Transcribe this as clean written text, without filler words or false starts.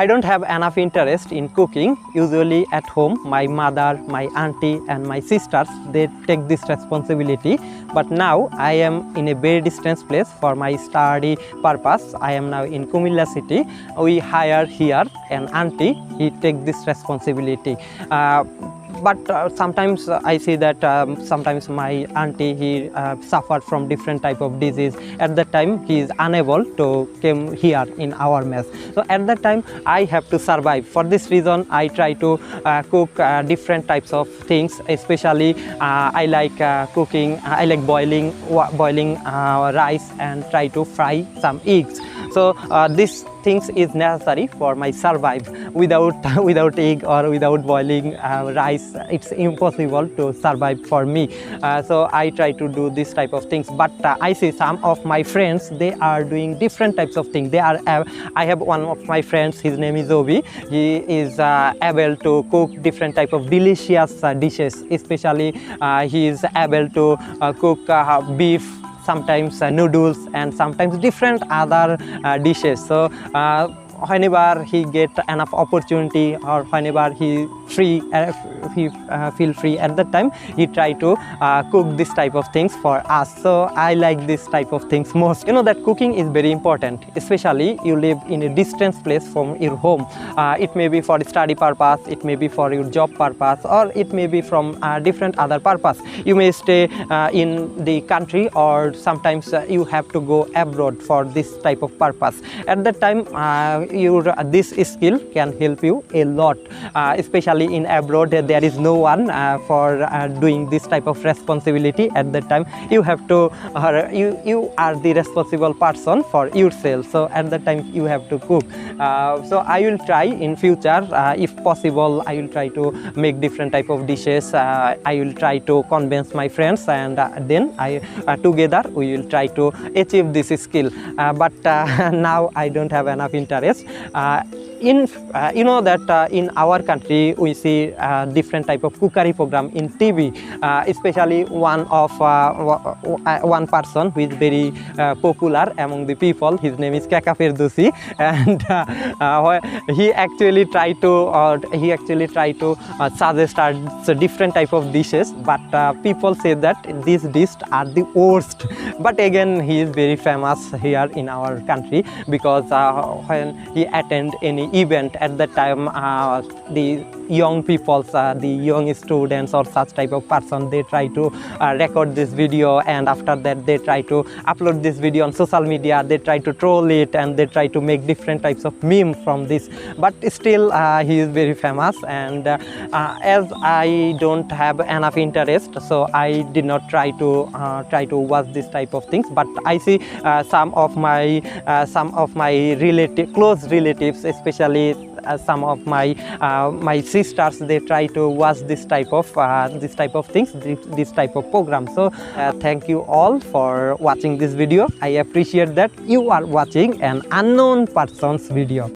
I don't have enough interest in cooking. Usually at home, my mother, my auntie and my sisters, they take this responsibility. But now I am in a very distant place for my study purpose. I am now in Comilla city. We hire here an auntie. He take this responsibility. But sometimes I see that sometimes my auntie, he suffered from different type of disease. At that time he is unable to come here in our mess. So at that time I have to survive. For this reason I try to cook different types of things. Especially I like cooking, I like boiling rice and try to fry some eggs. So these things is necessary for my survive. Without egg or without boiling rice, it's impossible to survive for me. So I try to do this type of things. But I see some of my friends, they are doing different types of things. I have one of my friends, his name is Obi. He is able to cook different type of delicious dishes. Especially he is able to cook beef, sometimes noodles and sometimes different other dishes. So whenever he get enough opportunity or whenever he feel free at that time, he try to cook this type of things for us. So I like this type of things most. You know that cooking is very important, especially you live in a distant place from your home. It may be for study purpose, it may be for your job purpose, or it may be from different other purpose. You may stay in the country, or sometimes you have to go abroad for this type of purpose. At that time this skill can help you a lot. Especially in abroad, there is no one for doing this type of responsibility. At that time you have to you are the responsible person for yourself. So at that time you have to cook. So I will try in future, if possible, I will try to make different type of dishes. I will try to convince my friends, and then together we will try to achieve this skill. But now I don't have enough interest. You know that in our country we see different type of cookery program in TV. Especially one person who is very popular among the people. His name is Kaka Ferdusi, and he actually try to suggest different type of dishes. But people say that these dishes are the worst. But again, he is very famous here in our country because when he attend any event, at that time the young people, the young students or such type of person, they try to record this video, and after that they try to upload this video on social media. They try to troll it, and they try to make different types of meme from this. But still he is very famous, and as I don't have enough interest, so I did not try to watch this type of things. But I see some of my close relatives, especially some of my sisters, they try to watch this type of things, this type of program. So thank you all for watching this video. I appreciate that you are watching an unknown person's video.